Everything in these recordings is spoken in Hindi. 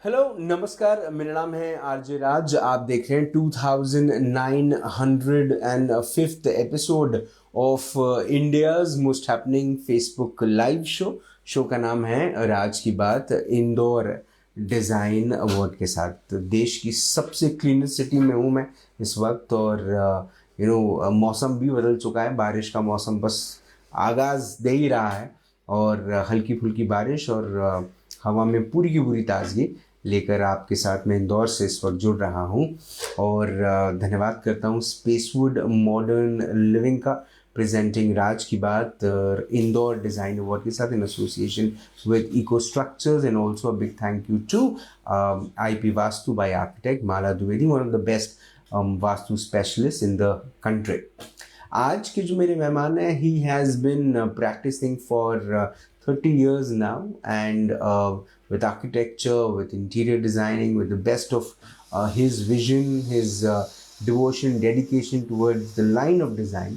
हेलो नमस्कार, मेरा नाम है आरजे राज। आप देख रहे हैं 2905th episode of India's most happening Facebook live show का नाम है राज की बात, इंदौर डिज़ाइन अवार्ड के साथ। देश की सबसे क्लीनेस्ट सिटी में हूँ मैं इस वक्त, और मौसम भी बदल चुका है। बारिश का मौसम बस आगाज़ दे ही रहा है, और हल्की फुल्की बारिश और हवा में पूरी की पूरी ताजगी लेकर आपके साथ मैं इंदौर से इस वक्त जुड़ रहा हूँ। और धन्यवाद करता हूँ स्पेसवुड मॉडर्न लिविंग का, प्रेजेंटिंग राज की बात इंदौर डिज़ाइन अवार्ड के साथ in association with eco structures. And also big thank you to IP vastu by architect Mala Dwivedi, one of the best vastu specialist in the country. आज के जो मेरे मेहमान हैं, he has been practising for 30 years now, and with architecture, with interior designing, with the best of his vision, his devotion, dedication towards the line of design.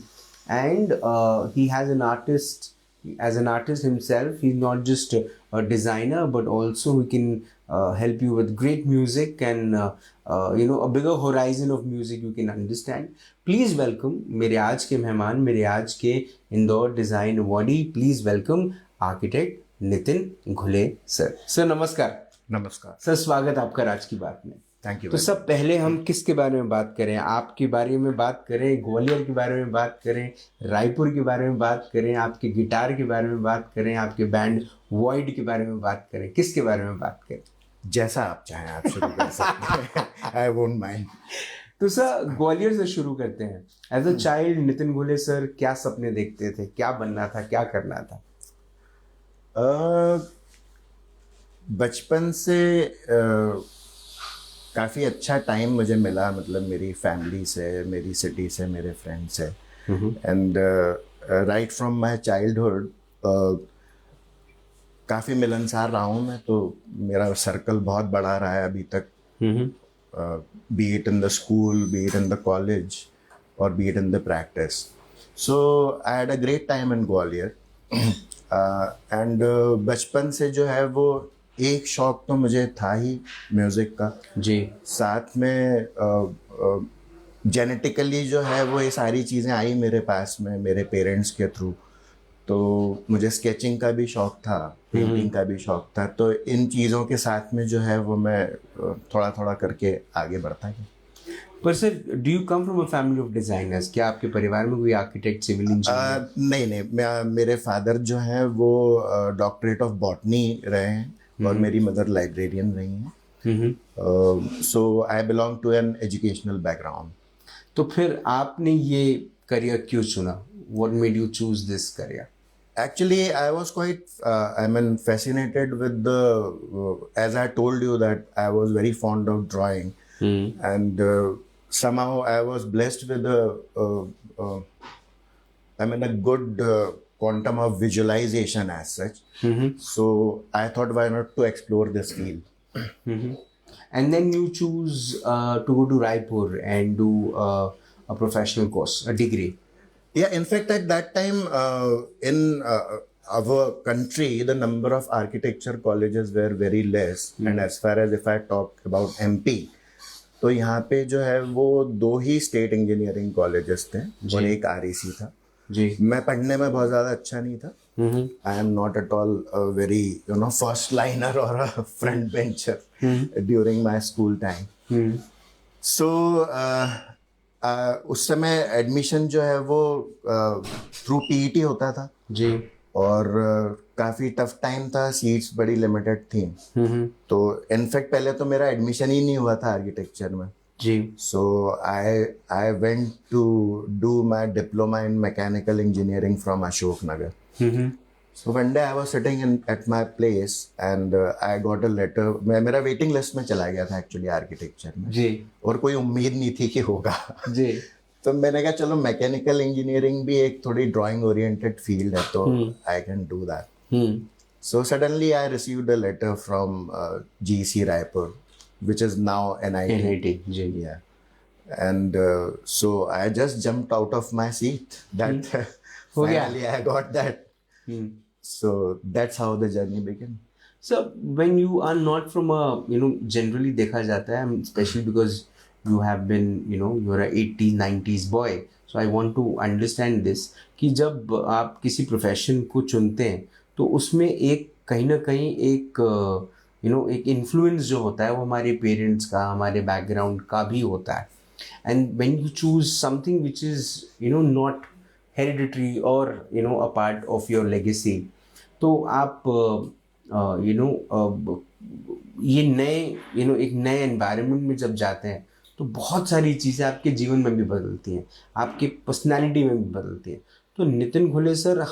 And he has an artist, as an artist himself, he's not just a designer, but also he can help you with great music and a bigger horizon of music you can understand. Please welcome मेरे आज के मेहमान, मेरे आज के Indore design awardee. Please welcome architect Nitin Ghule sir. Sir नमस्कार। नमस्कार सर, स्वागत आपका राज की बात में। Thank you. तो सब पहले हम किसके बारे में बात करें? आपके बारे में बात करें, ग्वालियर के बारे में बात करें, रायपुर के बारे में बात करें, आपके गिटार के बारे में बात करें, आपके बैंड वॉइड के बारे में बात करें, किसके बारे में बात करें? जैसा आप चाहें आप शुरू कर सकते हैं। I won't mind. तो सर ग्वालियर से शुरू करते हैं। As a child Nitin Ghule sir क्या सपने देखते थे, क्या बनना था, क्या करना था? बचपन से काफ़ी अच्छा टाइम मुझे मिला, मतलब मेरी फैमिली से, मेरी सिटी से, मेरे फ्रेंड से। And right from my childhood काफ़ी मिलनसार रहा हूँ मैं, तो मेरा सर्कल बहुत बड़ा रहा है अभी तक, be it in the school, be it in the college, और be it in the practice. So I had a great time in Gwalior. And बचपन से जो है वो एक शौक तो मुझे था ही म्यूज़िक का जी। साथ में जेनेटिकली जो है वो ये सारी चीज़ें आई मेरे पास में मेरे पेरेंट्स के थ्रू। तो मुझे स्केचिंग का भी शौक था, पेंटिंग का भी शौक था, तो इन चीज़ों के साथ में जो है वो मैं थोड़ा थोड़ा करके आगे बढ़ता गया। पर sir, do you come from a family of designers? क्या आपके परिवार में कोई आर्किटेक्ट, सिविल इंजीनियर? नहीं, मेरे फादर जो हैं वो डॉक्टरेट ऑफ बॉटनी रहे हैं, और मेरी मदर लाइब्रेरियन रही हैं। So I belong to an educational background. तो फिर आपने ये करियर क्यों चुना? What made you choose this career? Actually, I was quite, fascinated with as I told you that I was very fond of drawing, and somehow I was blessed with a good quantum of visualization as such. So I thought, why not to explore this field? And then you choose to go to Raipur and do a professional course, a degree. Yeah, in fact, at that time, in our country, the number of architecture colleges were very less. And as far as if I talk about MP, तो यहाँ पे जो है वो 2 ही स्टेट इंजीनियरिंग कॉलेजेस थे और एक REC था जी। मैं पढ़ने में बहुत ज़्यादा अच्छा नहीं था। I am not at all very first liner or a front bencher during my school time. So उस समय एडमिशन जो है वो थ्रू PET होता था जी, और काफ़ी टफ टाइम था, सीट्स बड़ी लिमिटेड थी। तो इनफैक्ट पहले तो मेरा एडमिशन ही नहीं हुआ था आर्किटेक्चर में जी। So I went to do my diploma in mechanical engineering from Ashok Nagar. So one day I was sitting at my place and I got a letter. मेरा वेटिंग लिस्ट में चला गया था एक्चुअली आर्किटेक्चर में जी, और कोई उम्मीद नहीं थी कि होगा जी। तो मैंने कहा चलो मैकेनिकल इंजीनियरिंग भी एक थोड़ी ड्राइंग ओरिएंटेड फील्ड है तो I can do that. So suddenly I received a letter from GC Raipur which is now NIT. जी। Yeah. And so I just jumped out of my seat that हो गया। finally I got that. So that's how the journey began. So when you are not from a, generally देखा जाता है, especially because you have been, you're a 80s 90s boy, so I want to understand this, कि जब आप किसी प्रोफेशन को चुनते हैं तो उसमें एक कहीं ना कहीं एक एक इन्फ्लुएंस जो होता है वो हमारे पेरेंट्स का, हमारे बैकग्राउंड का भी होता है. And when you choose something which is not hereditary or a part of your legacy, तो आप ये नए एक नए एनवायरनमेंट में जब जाते हैं तो बहुत सारी चीज़ें आपके जीवन में भी बदलती हैं, आपके पर्सनालिटी में भी बदलती हैं. तो नितिन घुले सर,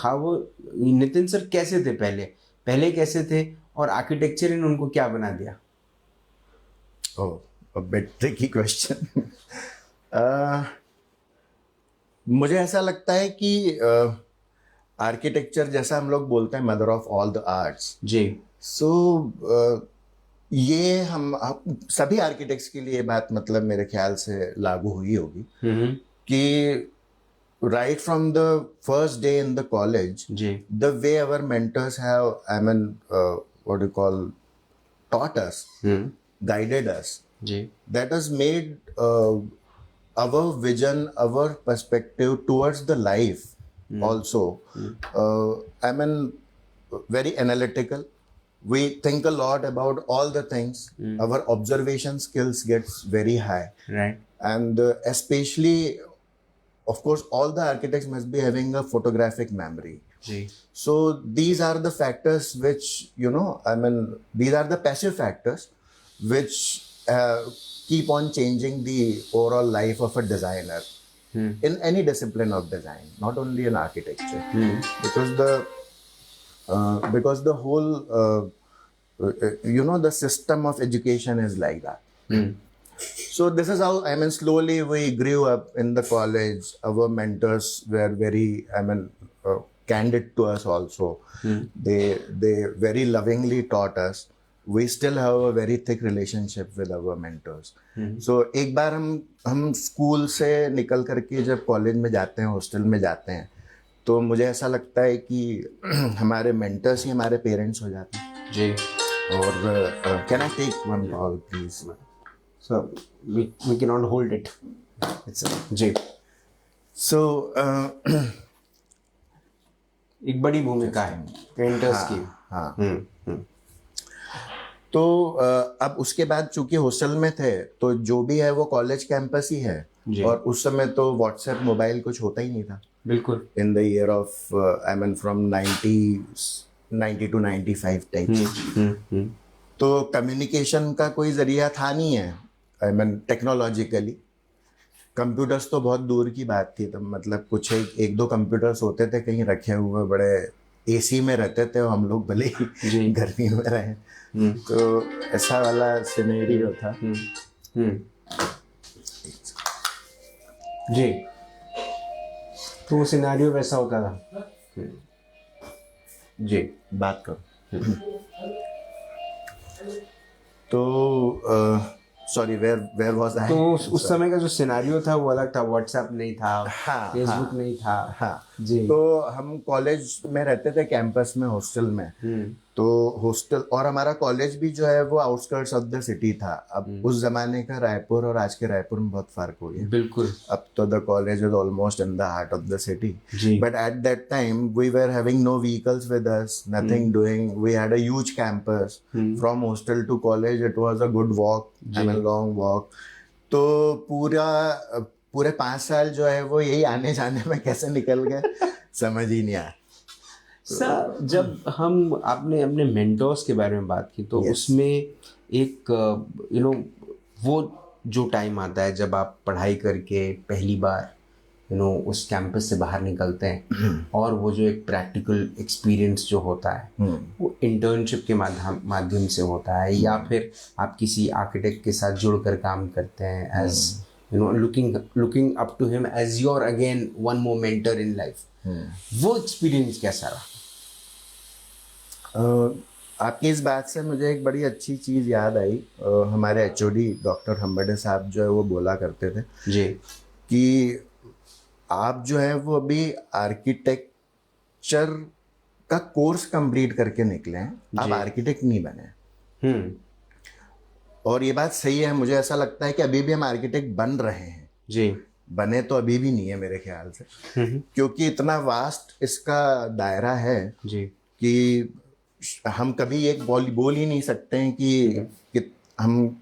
नितिन सर कैसे थे पहले कैसे थे, और आर्किटेक्चर ने उनको क्या बना दिया? Oh, a bit tricky question. मुझे ऐसा लगता है कि आर्किटेक्चर जैसा हम लोग बोलते हैं mother of all the arts जी. सो ये हम सभी आर्किटेक्ट्स के लिए बात मतलब मेरे ख्याल से लागू हुई होगी कि right from the first day in the college, the way our mentors have, what do you call, taught us, guided us, that has made our vision, our perspective towards the life also, very analytical. We think a lot about all the things. Our observation skills gets very high. Right. And especially, of course, all the architects must be having a photographic memory. So these are the factors which, these are the passive factors which keep on changing the overall life of a designer in any discipline of design, not only in architecture. Because the whole, the system of education is like that. So this is how, slowly we grew up in the college. Our mentors were very, candid to us also. They very lovingly taught us. We still have a very thick relationship with our mentors. So एक बार हम स्कूल से निकल करके जब कॉलेज में जाते हैं, हॉस्टल में जाते हैं, तो मुझे ऐसा लगता है कि हमारे mentors ही हमारे पेरेंट्स हो जाते हैं. जी. और can I take one call please? So we cannot hold it. It's ji. So एक बड़ी भूमिका है पेंटर्स की. हाँ. तो अब उसके बाद चूंकि हॉस्टल में थे तो जो भी है वो कॉलेज कैंपस ही है. और उस समय तो व्हाट्सएप मोबाइल कुछ होता ही नहीं था. बिल्कुल. In the year of from 90 to 95 types. तो कम्युनिकेशन का कोई जरिया था नहीं है. टेक्नोलॉजिकली कंप्यूटर्स तो बहुत दूर की बात थी. तो मतलब कुछ एक दो कंप्यूटर्स होते थे कहीं रखे हुए, बड़े एसी में रहते थे हम लोग, भले ही गर्मी में रहे. तो ऐसा वाला सिनेरियो था. जी. तो वो सिनेरियो वैसा होता था. जी. बात करो. तो सॉरी, वेयर वाज आई? तो उस समय का जो सिनेरियो था वो अलग था. व्हाट्सएप नहीं था, फेसबुक नहीं था. हाँ जी. तो हम कॉलेज में रहते थे, कैंपस में, हॉस्टल में. तो हॉस्टल और हमारा कॉलेज भी जो है वो आउटस्कर्ट्स ऑफ द सिटी था. अब उस जमाने का रायपुर और आज के रायपुर में बहुत फर्क हो गया. बिल्कुल. अब तो the college is almost in the heart of the city. But at that time we were having no vehicles with us, nothing doing. We had a huge campus. From hostel to college it was a good walk, long walk. तो पूरे 5 साल जो है वो यही आने जाने में कैसे निकल गए समझ ही नहीं आया. सर, जब आपने अपने मेंटोर्स के बारे में बात की तो उसमें एक वो जो टाइम आता है जब आप पढ़ाई करके पहली बार उस कैंपस से बाहर निकलते हैं और वो जो एक प्रैक्टिकल एक्सपीरियंस जो होता है वो इंटर्नशिप के माध्यम से होता है, या फिर आप किसी आर्किटेक्ट के साथ जुड़कर काम करते हैं as looking up to him as your again one more mentor in life. वो एक्सपीरियंस कैसा रहा? आपकी इस बात से मुझे एक बड़ी अच्छी चीज़ याद आई. हमारे HOD डॉक्टर हम्बड़े साहब जो है वो बोला करते थे जी कि आप जो है वो अभी आर्किटेक्चर का कोर्स कंप्लीट करके निकले हैं, आप आर्किटेक्ट नहीं बने। और ये बात सही है, मुझे ऐसा लगता है कि अभी भी हम आर्किटेक्ट बन रहे हैं जी। बने तो अभी भी नहीं है मेरे ख्याल से, क्योंकि इतना वास्ट इसका दायरा है जी। कि हम कभी एक बोल ही नहीं सकते हैं कि हम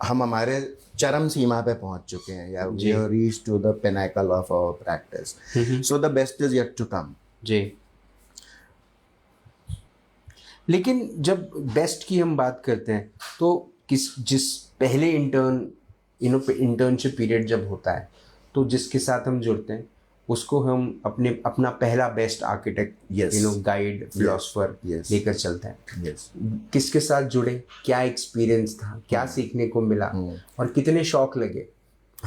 हमारे चरम सीमा पे पहुंच चुके हैं या we have reached to the pinnacle of our practice, so the best is yet to come. जी। लेकिन जब बेस्ट की हम बात करते हैं तो जिस पहले इंटर्नशिप पीरियड जब होता है तो जिसके साथ हम जुड़ते हैं उसको हम अपना पहला बेस्ट आर्किटेक्ट गाइड फिलोसोफर लेकर चलते हैं। किसके साथ जुड़े, क्या एक्सपीरियंस था, क्या सीखने को मिला और कितने शौक लगे?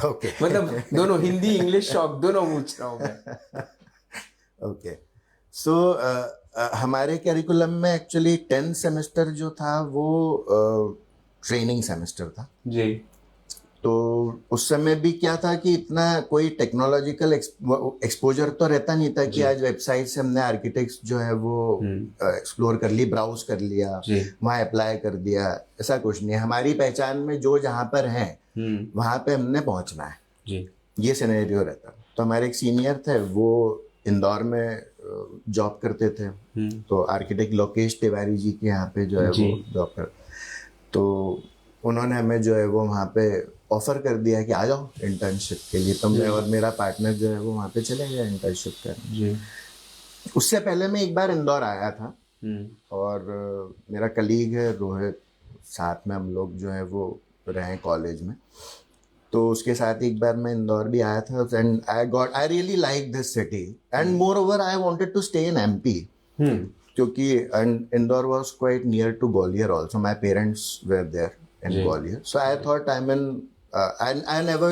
ओके मतलब दोनों हिंदी इंग्लिश शौक दोनों पूछ रहा हूँ मैं। ओके सो हमारे कैरिकुलम में एक्चुअली 10 सेमेस्टर जो था वो ट्रेनिंग सेमेस्टर था जी। तो उस समय भी क्या था कि इतना कोई टेक्नोलॉजिकल एक्सपोजर तो रहता नहीं था कि आज वेबसाइट से हमने आर्किटेक्ट्स जो है वो एक्सप्लोर कर ली, ब्राउज कर लिया, वहाँ अप्लाई कर दिया, ऐसा कुछ नहीं। हमारी पहचान में जो जहाँ पर है वहाँ पे हमने पहुँचना है जी। ये सिनेरियो रहता। तो हमारे एक सीनियर थे वो इंदौर में जॉब करते थे, तो आर्किटेक्ट लोकेश तिवारी जी के यहाँ पे जो है वो जॉब कर, तो उन्होंने हमें जो है वो वहाँ पे ऑफर कर दिया कि आ जाओ इंटर्नशिप के लिए। तो मैं और मेरा पार्टनर जो है वो वहाँ पे चले गए इंटर्नशिप करने। उससे पहले मैं एक बार इंदौर आया था और मेरा कलीग है रोहित, साथ में हम लोग जो है वो रहे कॉलेज में, तो उसके साथ एक बार मैं इंदौर भी आया था and I really like this city and moreover I wanted to stay in MP क्योंकि Indore was quite near to Gwalior also, my parents were there in Gwalior. So I thought I never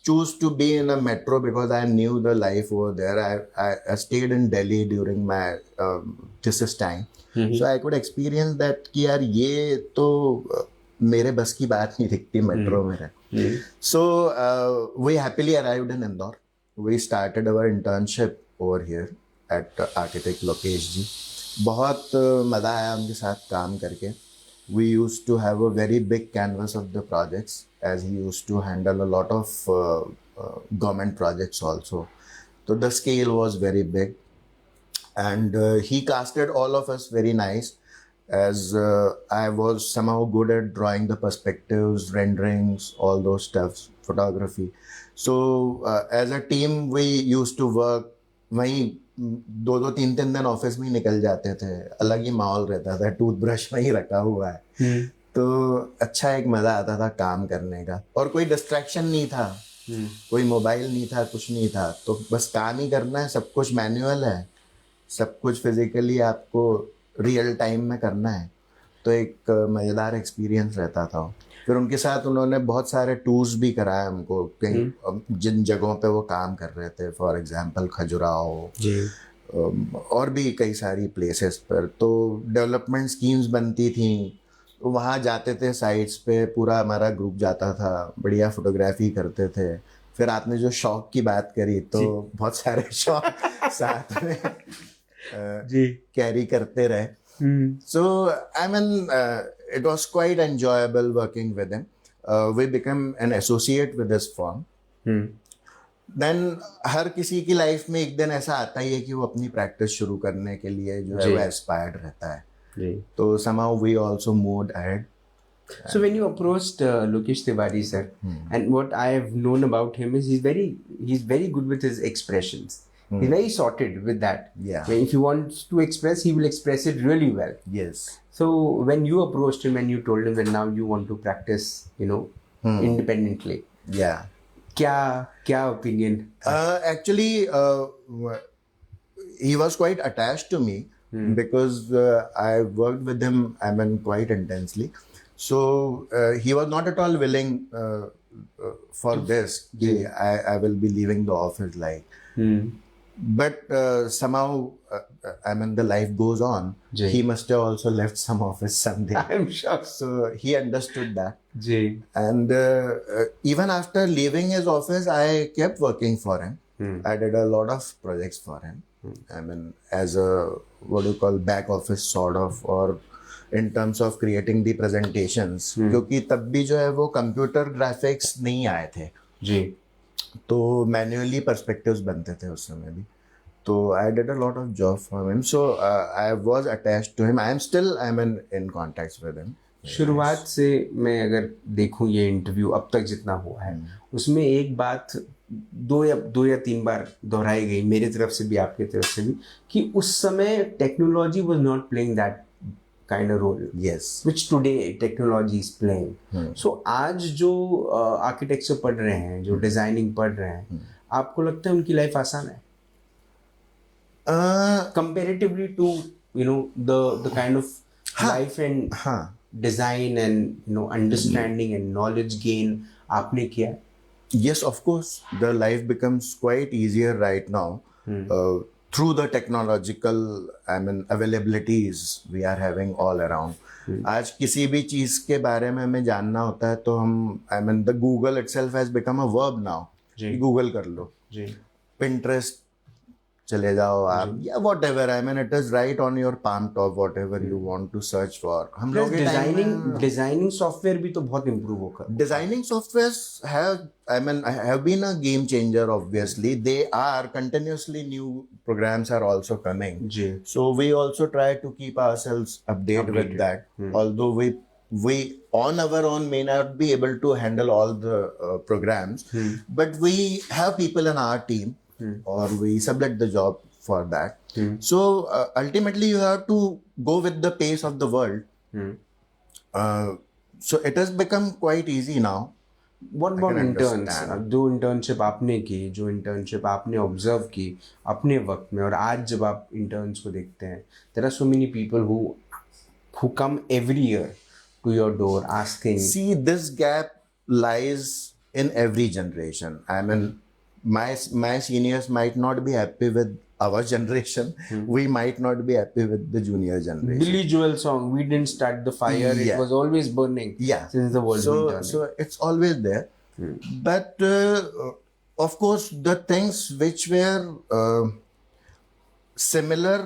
choose to be in a metro because I knew the life over there. I stayed in Delhi during my thesis time. So I could experience that कि यार ये तो मेरे बस की बात नहीं दिखती मेट्रो में। So we happily arrived in Indore. We started our internship over here at Architect Lokesh ji. बहुत मज़ा आया उनके साथ काम करके। We used to have a very big canvas of the projects as he used to handle a lot of government projects also. So the scale was very big and he casted all of us very nice as I was somehow good at drawing the perspectives, renderings, all those stuffs, photography. So as a team we used to work वहीं 2-3 दिन ऑफिस में ही निकल जाते थे, अलग ही माहौल रहता था, टूथब्रश वहीं रखा हुआ है तो अच्छा एक मजा आता था काम करने का और कोई डिस्ट्रैक्शन नहीं था, कोई मोबाइल नहीं था, कुछ नहीं था, तो बस काम ही करना है, सब कुछ मैनुअल है, सब कुछ फिजिकली आपको रियल टाइम में करना है, तो एक मज़ेदार एक्सपीरियंस रहता था। फिर उनके साथ उन्होंने बहुत सारे टूर्स भी कराए हमको कहीं जिन जगहों पे वो काम कर रहे थे, फॉर एग्जांपल खजुराहो और भी कई सारी प्लेसेस पर, तो डेवलपमेंट स्कीम्स बनती थी, तो वहाँ जाते थे साइट्स पे, पूरा हमारा ग्रुप जाता था, बढ़िया फोटोग्राफी करते थे। फिर आपने जो शौक की बात करी तो बहुत सारे शौक साथ में कैरी करते रहे। So I mean it was quite enjoyable working with him. We became an associate with his firm. Then हर किसी की लाइफ में एक दिन ऐसा आता ही है कि वो अपनी प्रैक्टिस शुरू करने के लिए जो है वो इंस्पायर्ड रहता है, तो somehow we also moved ahead. So when you approached Lokesh Tiwari sir, and what I have known about him is he's very good with his expressions. He's very sorted with that. Yeah. If he wants to express, he will express it really well. Yes. So when you approached him and you told him that now you want to practice, independently. Yeah. क्या opinion? Actually, he was quite attached to me because I worked with him, quite intensely. So he was not at all willing for this. I will be leaving the office like. But somehow, the life goes on. He must have also left some office someday. I'm sure. So he understood that. And even after leaving his office, I kept working for him. I did a lot of projects for him. I mean, as a what do you call back office sort of, or in terms of creating the presentations, क्योंकि तब भी जो है वो कंप्यूटर ग्राफिक्स नहीं आए थे जी. तो मैन्युअली पर्सपेक्टिव्स बनते थे उस समय भी. तो I did a lot of job for him, so I was attached to him. I am in contact with him. शुरुआत से मैं अगर देखूं ये इंटरव्यू अब तक जितना हुआ है उसमें एक बात दो या तीन बार दोहराई गई मेरी तरफ से भी आपकी तरफ से भी कि उस समय technology was not playing that kind of role, yes, which today technology is playing. So आज जो आर्किटेक्चर पढ़ रहे हैं, जो डिजाइनिंग पढ़ रहे हैं, आपको लगता है उनकी लाइफ आसान है comparatively to the kind of life and design and understanding and knowledge gain आपने किया? Yes, of course. The life becomes quite easier right now through the technological, availabilities we are having all around. आज किसी भी चीज के बारे में हमें जानना होता है तो हम the Google itself has become a verb now. Google कर लो, Pinterest चले जाओ आप, या whatever, it is right on your palm top, whatever you want to search for. हम लोग डिजाइनिंग सॉफ्टवेयर भी तो बहुत इम्प्रूव होगा. Designing softwares have been a game changer. Obviously, they are continuously new programs are also coming. So we also try to keep ourselves updated with that. Although we on our own may not be able to handle all the programs, but we have people in our team. Or we sublet the job for that. So ultimately you have to go with the pace of the world. So it has become quite easy now. What about interns? जो internship आपने की, जो internship आपने observe की अपने वक्त में, और आज जब आप interns को देखते हैं, there are so many people who come every year to your door asking. See, this gap lies in every generation. My seniors might not be happy with our generation. We might not be happy with the junior generation. Billy Joel song, we didn't start the fire, it was always burning since the world been turning. So it's always there. But of course the things which were similar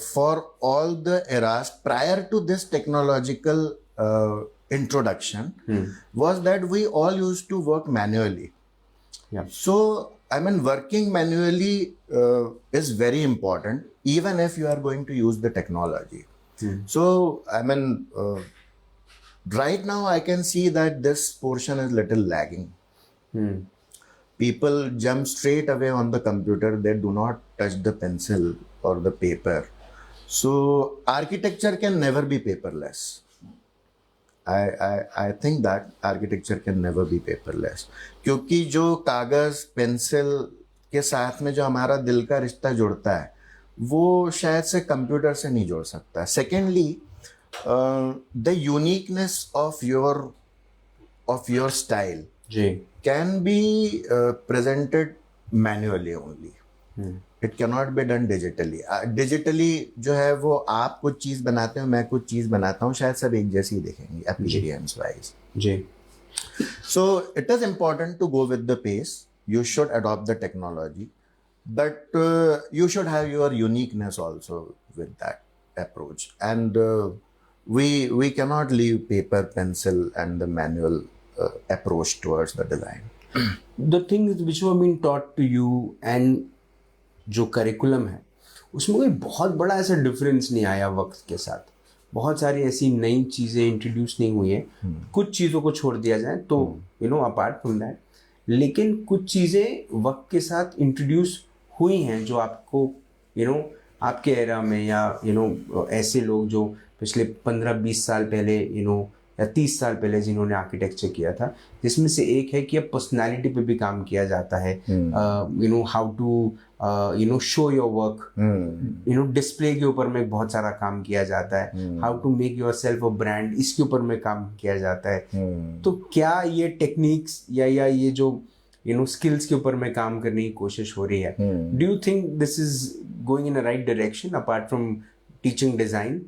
for all the eras prior to this technological introduction was that we all used to work manually. So working manually is very important even if you are going to use the technology. So right now I can see that this portion is little lagging. People jump straight away on the computer, they do not touch the pencil or the paper. So architecture can never be paperless. I think that architecture can never be paperless. क्योंकि जो कागज पेंसिल के साथ में जो हमारा दिल का रिश्ता जुड़ता है वो शायद से कंप्यूटर से नहीं जुड़ सकता. Secondly, the uniqueness of your style can be presented manually only. It can not be done digitally. Digitally जो है वो आप कुछ चीज बनाते हो, मैं कुछ चीज बनाता हूँ, शायद सब एक जैसी दिखेंगी appearance wise. So it is important to go with the pace. You should adopt the technology, but you should have your uniqueness also with that approach. And we cannot leave paper, pencil, and the manual approach towards the design. The things which were being taught to you and जो करिकुलम है उसमें कोई बहुत बड़ा ऐसा डिफरेंस नहीं आया वक्त के साथ. बहुत सारी ऐसी नई चीज़ें इंट्रोड्यूस नहीं हुई हैं. कुछ चीज़ों को छोड़ दिया जाए तो अपार्ट फ्रॉम दैट, लेकिन कुछ चीज़ें वक्त के साथ इंट्रोड्यूस हुई हैं जो आपको आपके एरा में या ऐसे लोग जो पिछले 15-20 साल पहले या 30 साल पहले जिन्होंने आर्किटेक्चर किया था, जिसमें से एक है कि अब पर्सनालिटी पे भी काम किया जाता है. How to show your work, display के ऊपर में बहुत सारा काम किया जाता है. How to make yourself a brand, इसके ऊपर में काम किया जाता है. तो क्या ये टेक्निक्स या ये जो स्किल्स के ऊपर में काम करने की कोशिश हो रही है, do you think this is going in a right direction apart from teaching design?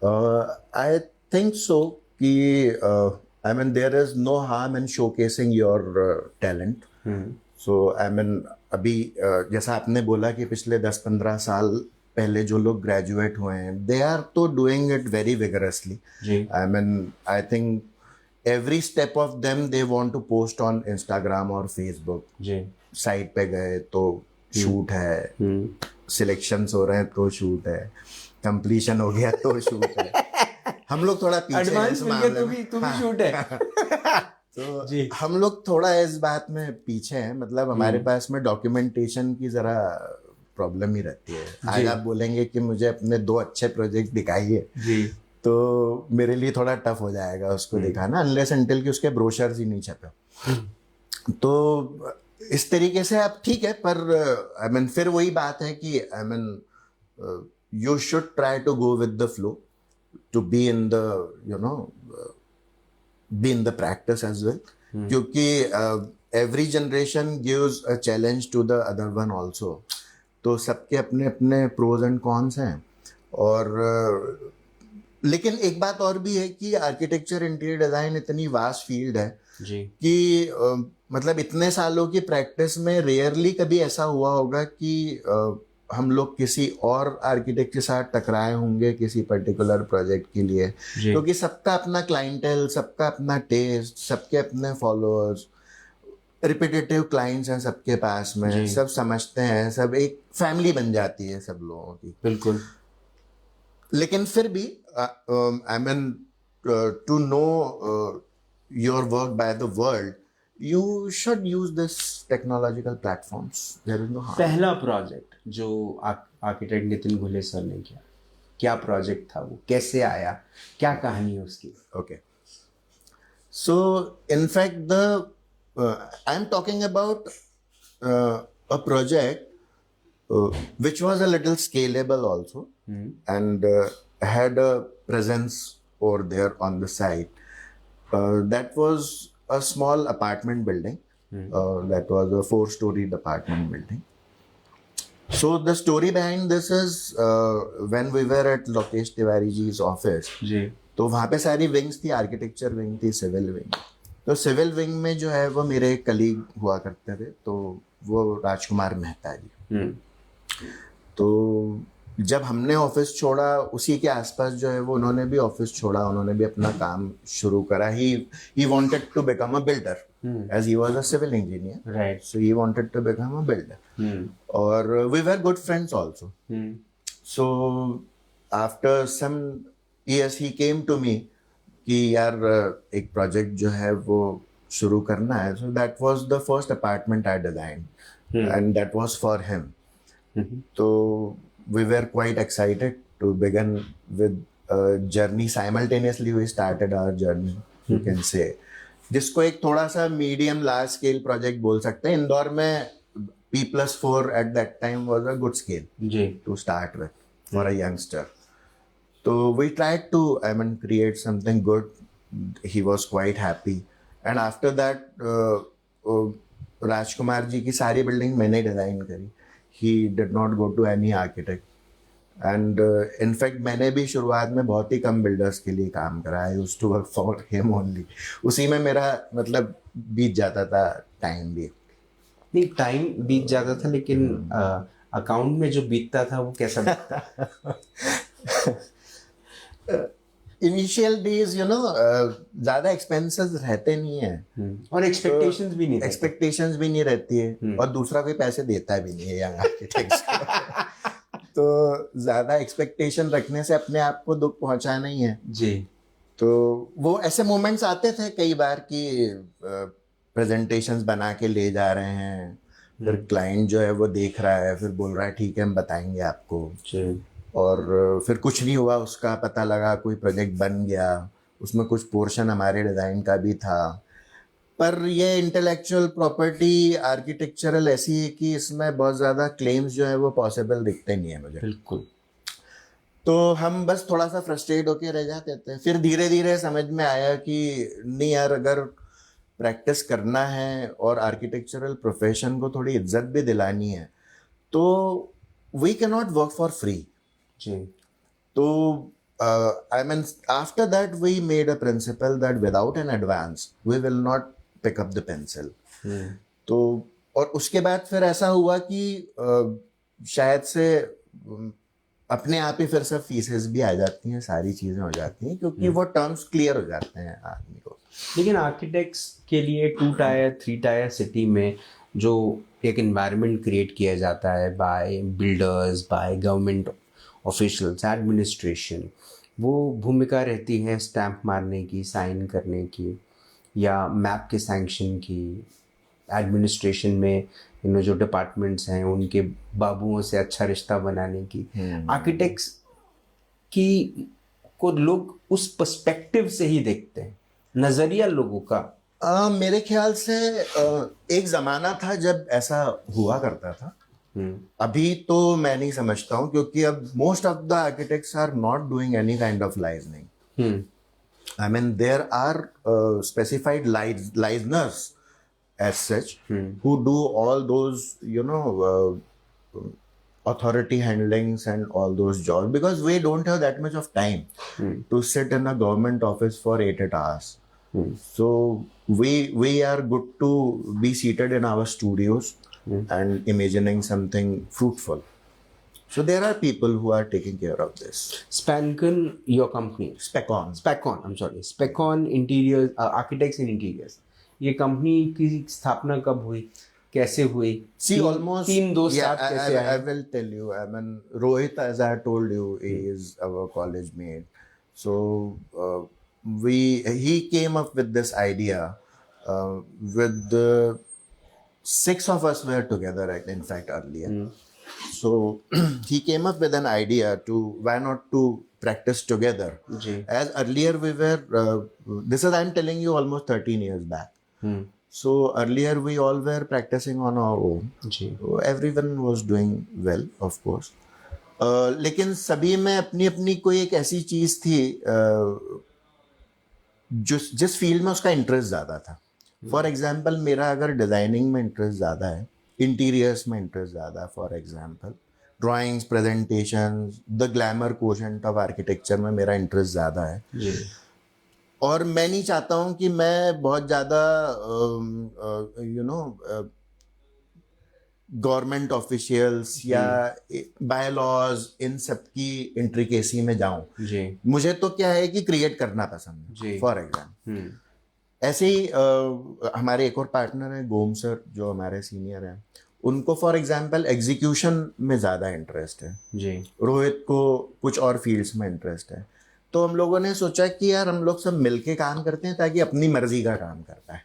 I think so कि there is no harm in showcasing your talent. So अभी जैसा आपने बोला कि पिछले 10-15 साल पहले जो लोग ग्रेजुएट हुए हैं, दे आर तो doing it very vigorously. I mean, I think every step of them they want to post on Instagram और फेसबुक. साइट पे गए तो शूट है, सिलेक्शंस हो रहे हैं तो शूट है, कंप्लीशन हो गया तो शूट है. हम लोग थोड़ा पीछे हैं इस मामले में. तू भी शूट है. तो हम लोग थोड़ा इस बात में पीछे हैं. मतलब हमारे पास में डॉक्यूमेंटेशन की जरा प्रॉब्लम ही रहती है. आज आप बोलेंगे कि मुझे अपने 2 अच्छे प्रोजेक्ट दिखाइए तो मेरे लिए थोड़ा टफ हो जाएगा उसको दिखाना, अनलेस अनटिल कि उसके ब्रोशर्स ही नहीं छपे. तो इस तरीके से आप ठीक है, पर आई मीन फिर वही बात है कि I mean you should try to go with the flow, to be in the you know be in the practice as well. क्योंकि every generation gives a challenge to the other one also. तो सबके अपने अपने pros and cons हैं. और लेकिन एक बात और भी है कि आर्किटेक्चर इंटीरियर डिजाइन इतनी वास्ट फील्ड है कि मतलब इतने सालों की प्रैक्टिस में रेयरली कभी ऐसा हुआ होगा कि हम लोग किसी और आर्किटेक्ट के साथ टकराए होंगे किसी पर्टिकुलर प्रोजेक्ट के लिए, क्योंकि सबका अपना क्लाइंटेल, सबका अपना टेस्ट, सबके अपने फॉलोअर्स, रिपीटेटिव क्लाइंट्स हैं सबके पास में, सब समझते हैं, सब एक फैमिली बन जाती है सब लोगों की. बिल्कुल. लेकिन फिर भी I mean to know your work by the world, you should use this technological platforms. There is no harm. पहला प्रोजेक्ट जो आर्किटेक्ट नितिन घुले सर ने किया, क्या प्रोजेक्ट था वो, कैसे आया, क्या कहानी है उसकी? Okay. So in fact I am talking about a project which was a little scalable also and had a presence over there on the site. That was a small apartment building. That was a 4-story apartment building. So the story behind this is when we were at Lokesh Tiwari ji's office. तो वहाँ पे सारी विंग्स थी, आर्किटेक्चर विंग थी, सिविल विंग. तो सिविल विंग में जो है वो मेरे एक कलीग हुआ करते थे, तो वो राजकुमार मेहता जी. तो जब हमने ऑफिस छोड़ा उसी के आसपास जो है वो उन्होंने भी ऑफिस छोड़ा, उन्होंने भी अपना काम शुरू करा. he wanted to become a builder as he was a civil engineer, right? So he wanted to become a builder. और we were good friends also. So after some years he came to me कि यार एक प्रोजेक्ट जो है वो शुरू करना है. So that was the first apartment I designed and that was for him. तो we were quite excited to begin with a journey. Simultaneously we started our journey, you can say, जिसको एक थोड़ा सा मीडियम लार्ज स्केल प्रोजेक्ट बोल सकते हैं. इंदौर में P+4 at that time was a good scale to start with for a youngster. So we tried to create something good. He was quite happy. And after that Rajkumar ji की सारी बिल्डिंग मैंने डिजाइन करी. He did not go to any architect. And in fact मैंने भी शुरुआत में बहुत ही कम बिल्डर्स के लिए काम करा. I used to work for him only. उसी में मेरा मतलब बीत जाता था टाइम भी. नहीं, टाइम बीत जाता था, लेकिन अकाउंट में जो बीतता था वो कैसा बीतता? इनिशियल डेज ज्यादा एक्सपेंसेस रहते नहीं है और एक्सपेक्टेशंस भी नहीं रहती है और दूसरा कोई पैसे देता भी नहीं है यंग आर्किटेक्ट्स तो ज्यादा एक्सपेक्टेशन रखने से अपने आप को दुख पहुंचाना ही है जी. तो वो ऐसे मोमेंट्स आते थे कई बार कि प्रेजेंटेशंस बना के ले जा रहे हैं, फिर क्लाइंट जो है वो देख रहा है, फिर बोल रहा है ठीक है हम बताएंगे आपको जी. और फिर कुछ नहीं हुआ उसका. पता लगा कोई प्रोजेक्ट बन गया, उसमें कुछ पोर्शन हमारे डिज़ाइन का भी था. पर ये इंटेलेक्चुअल प्रॉपर्टी आर्किटेक्चरल ऐसी है कि इसमें बहुत ज़्यादा क्लेम्स जो है वो पॉसिबल दिखते नहीं है मुझे. बिल्कुल. तो हम बस थोड़ा सा फ्रस्ट्रेट होके रह जाते थे. फिर धीरे धीरे समझ में आया कि नहीं यार, अगर प्रैक्टिस करना है और आर्किटेक्चरल प्रोफेशन को थोड़ी इज्जत भी दिलानी है तो we can not work for free. तो after that we made a principle that without an advance we will not pick up the pencil. तो और उसके बाद फिर ऐसा हुआ कि शायद से अपने आप ही फिर सब फीसेस भी आ जाती हैं, सारी चीज़ें हो जाती हैं, क्योंकि वो टर्म्स क्लियर हो जाते हैं आदमी को। लेकिन आर्किटेक्ट्स के लिए 2 टायर 3 टायर सिटी में जो एक एनवायरनमेंट क्रिएट किया जाता है by builders, by government officials, administration, वो भूमिका रहती है स्टैंप मारने की, साइन करने की, या मैप के सैंक्शन की, एडमिनिस्ट्रेशन में जो डिपार्टमेंट्स हैं उनके बाबुओं से अच्छा रिश्ता बनाने की। आर्किटेक्ट्स की को लोग उस पर्सपेक्टिव से ही देखते हैं, नजरिया लोगों का। मेरे ख्याल से एक जमाना था जब ऐसा हुआ करता था। अभी तो मैं नहीं समझता हूँ, क्योंकि अब most of the architects are not doing any kind of liaisoning. I mean, there are specified liceners as such who do all those, authority handlings and all those jobs, because we don't have that much of time to sit in a government office for 8 hours. So we are good to be seated in our studios and imagining something fruitful. So there are people who are taking care of this. Spanken, your company. Specon. I'm sorry. Specon Interiors, Architects in Interiors. ये कंपनी की स्थापना कब हुई, कैसे हुई? See, almost 3 2 7 कैसे आए? I will tell you. I mean, Rohit, as I told you, is our college mate. So he came up with this idea. With 6 of us were together, in fact, earlier. So he came up with an idea to why not to practice together. As earlier we were, this is I'm telling you almost 13 years back. So earlier we all were practicing on our own. So everyone was doing well, of course. लेकिन सभी में अपनी अपनी कोई एक ऐसी चीज थी जिस फील्ड में उसका इंटरेस्ट ज़्यादा था. फॉर एग्जाम्पल मेरा अगर डिज़ाइनिंग में इंटरेस्ट ज़्यादा है, इंटीरियर्स में इंटरेस्ट ज़्यादा है, for example drawings, presentation, the glamour quotient of architecture में मेरा इंटरेस्ट ज़्यादा है. और मैं नहीं चाहता हूँ कि मैं बहुत ज़्यादा गवर्नमेंट ऑफिशियल्स या बायलॉज इन सब की इंट्रिकेसी में जाऊं. मुझे तो क्या है कि क्रिएट करना पसंद है. फॉर एग्जाम्पल ऐसे ही हमारे एक और पार्टनर हैं गोम सर, जो हमारे सीनियर हैं. उनको फॉर एग्जाम्पल एग्जीक्यूशन में ज़्यादा इंटरेस्ट है. रोहित को कुछ और फील्ड्स में इंटरेस्ट है. तो हम लोगों ने सोचा कि यार हम लोग सब मिलके काम करते हैं ताकि अपनी मर्जी का काम कर पाए.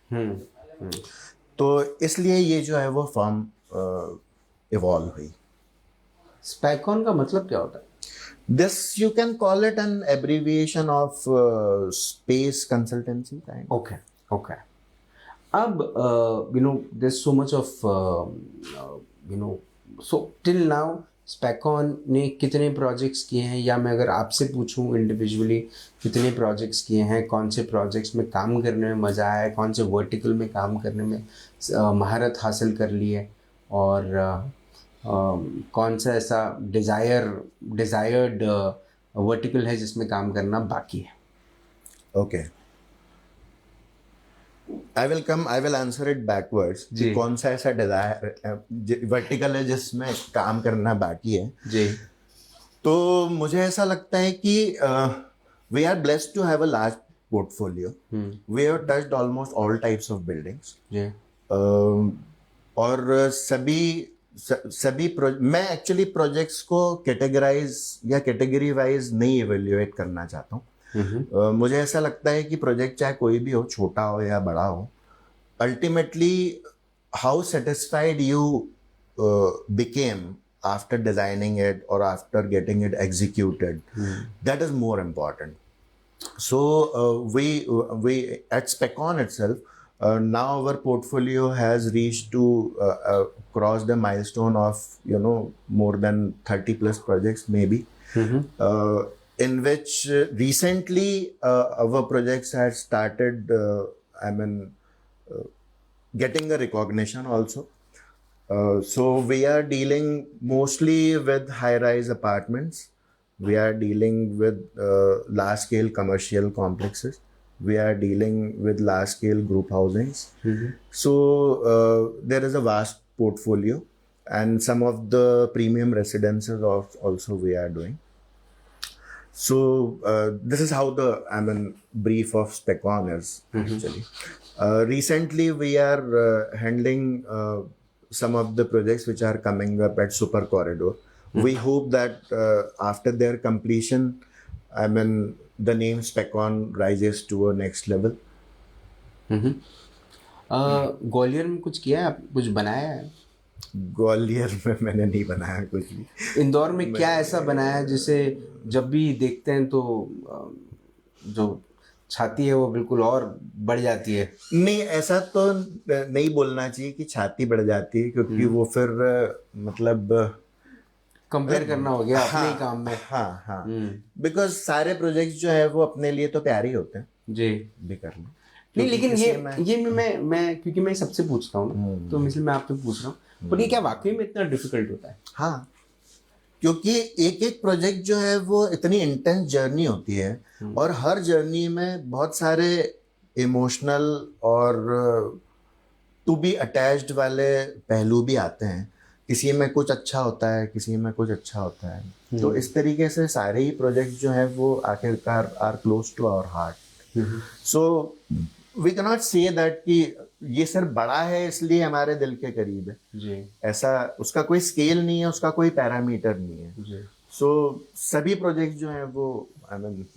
तो इसलिए ये जो है वो फर्म इवॉल्व हुई. स्पेकॉन का मतलब क्या होता है? This you can call it an abbreviation of space consultancy kind. Okay. अब there's so much of so till now स्पेकॉन ने कितने प्रोजेक्ट्स किए हैं, या मैं अगर आपसे पूछूं इंडिविजुअली कितने प्रोजेक्ट्स किए हैं, कौन से प्रोजेक्ट्स में काम करने में मज़ा आया है, कौन से वर्टिकल में काम करने में महारत हासिल कर ली है, और कौन सा ऐसा डिज़ायर्ड वर्टिकल है जिसमें काम करना बाकी है? Okay, I will answer it backwards. कौन सा ऐसा डिजायर वर्टिकल है जिसमें काम करना बाकी है जी. तो मुझे ऐसा लगता है कि we are blessed to have a large portfolio. We have touched almost all types of buildings. और सभी मैं एक्चुअली प्रोजेक्ट्स को कैटेगराइज या कैटेगरी वाइज नहीं इवेल्युएट करना चाहता हूँ. मुझे ऐसा लगता है कि प्रोजेक्ट चाहे कोई भी हो, छोटा हो या बड़ा हो, ultimately how satisfied you became after designing it or after getting it executed, that is more important. So we at Specon itself, now our portfolio has reached to cross the milestone of more than 30 plus projects maybe. In which recently our projects had started getting a recognition also. So we are dealing mostly with high-rise apartments. We are dealing with large-scale commercial complexes. We are dealing with large scale group housings. So there is a vast portfolio, and some of the premium residences also we are doing. So this is how the brief of Specon is actually. Recently, we are handling some of the projects which are coming up at Super Corridor. We hope that after their completion, the name Specon rises to a next level. Gwalior में कुछ किया है, आप कुछ बनाया है? ग्वालियर में मैंने नहीं बनाया कुछ भी। इंदौर में क्या ऐसा बनाया जिसे जब भी देखते हैं तो जो छाती है वो बिल्कुल और बढ़ जाती है? नहीं, ऐसा तो नहीं बोलना चाहिए कि छाती बढ़ जाती है, क्योंकि वो फिर मतलब कंपेयर करना हो गया अपने ही काम में। हाँ बिकॉज सारे प्रोजेक्ट्स जो है वो अपने लिए तो प्यारे ही होते हैं जी भी कर लो। नहीं, लेकिन ये मैं क्योंकि मैं सबसे पूछता हूँ ना, तो इसलिए मैं आपसे पूछ रहा हूँ, पर ये क्या वाकई में इतना डिफिकल्ट होता है? हाँ, क्योंकि एक एक प्रोजेक्ट जो है वो इतनी इंटेंस जर्नी होती है, और हर जर्नी में बहुत सारे इमोशनल और टू बी अटैच्ड वाले पहलू भी आते हैं। किसी में कुछ अच्छा होता है, किसी में कुछ अच्छा होता है। तो इस तरीके से सारे ही प्रोजेक्ट जो है वो आखिरकार are close to our heart. So we can not say that कि ये सिर्फ बड़ा है इसलिए हमारे दिल के करीब है जी। ऐसा उसका कोई स्केल नहीं है, उसका कोई पैरामीटर नहीं है जी। सो सभी प्रोजेक्ट जो हैं वो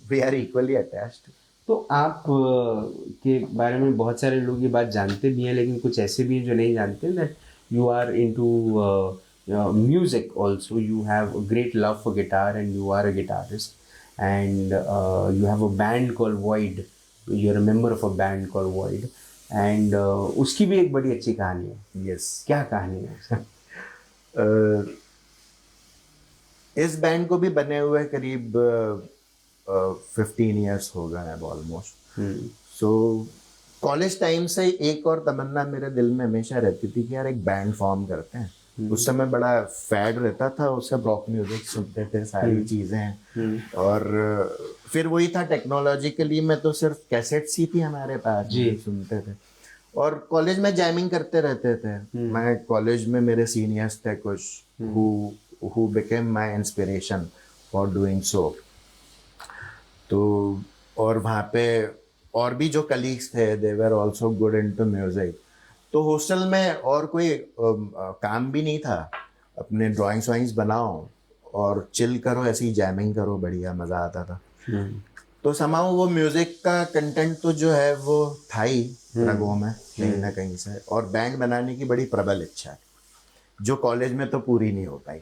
वी आर इक्वली अटैच्ड। तो आप के बारे में बहुत सारे लोग ये बात जानते भी हैं, लेकिन कुछ ऐसे भी हैं जो नहीं जानते that you are into music also. You have a great love for guitar and you are a guitarist, and you have a band called Void. You're a member of a band called Void, and उसकी भी एक बड़ी अच्छी कहानी है। Yes. क्या कहानी है उसका? इस बैंड को भी बने हुए करीब 15 years हो गए हैं ऑलमोस्ट। सो कॉलेज टाइम से एक और तमन्ना मेरे दिल में हमेशा रहती थी कि यार एक बैंड फॉर्म करते हैं। उस समय बड़ा फैड रहता था, उससे रॉक म्यूजिक सुनते थे, सारी चीजें हैं। और फिर वही था, टेक्नोलॉजिकली में तो सिर्फ कैसेट्स ही थी हमारे पास, सुनते थे और कॉलेज में जैमिंग करते रहते थे। मैं कॉलेज में मेरे सीनियर्स थे कुछ who became my inspiration for doing so। तो और वहाँ पे और भी जो कलीग्स थे they were also good into music। तो हॉस्टल में और कोई काम भी नहीं था, अपने ड्राइंग्स वाइंग्स बनाओ और चिल करो, ऐसी जैमिंग करो, बढ़िया मज़ा आता था। तो समाओ वो म्यूज़िक का कंटेंट तो जो है वो था ही रगों में कहीं ना कहीं से, और बैंड बनाने की बड़ी प्रबल इच्छा है जो कॉलेज में तो पूरी नहीं हो पाई।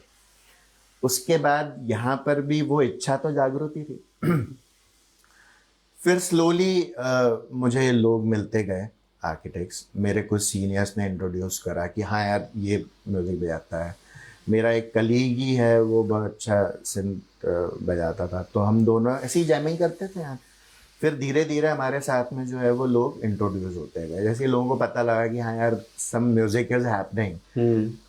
उसके बाद यहाँ पर भी वो इच्छा तो जागृति थी। फिर स्लोली मुझे लोग मिलते गए, आर्किटेक्ट्स, मेरे कुछ सीनियर्स ने इंट्रोड्यूस करा कि हाँ यार ये म्यूज़िक बजाता है। मेरा एक कलीग ही है, वो बहुत अच्छा सिंथ बजाता था, तो हम दोनों ऐसी जैमिंग करते थे यार। फिर धीरे धीरे हमारे साथ में जो है वो लोग इंट्रोड्यूस होते गए, जैसे लोगों को पता लगा कि हाँ यार सम म्यूज़िक इज़ हैपनिंग।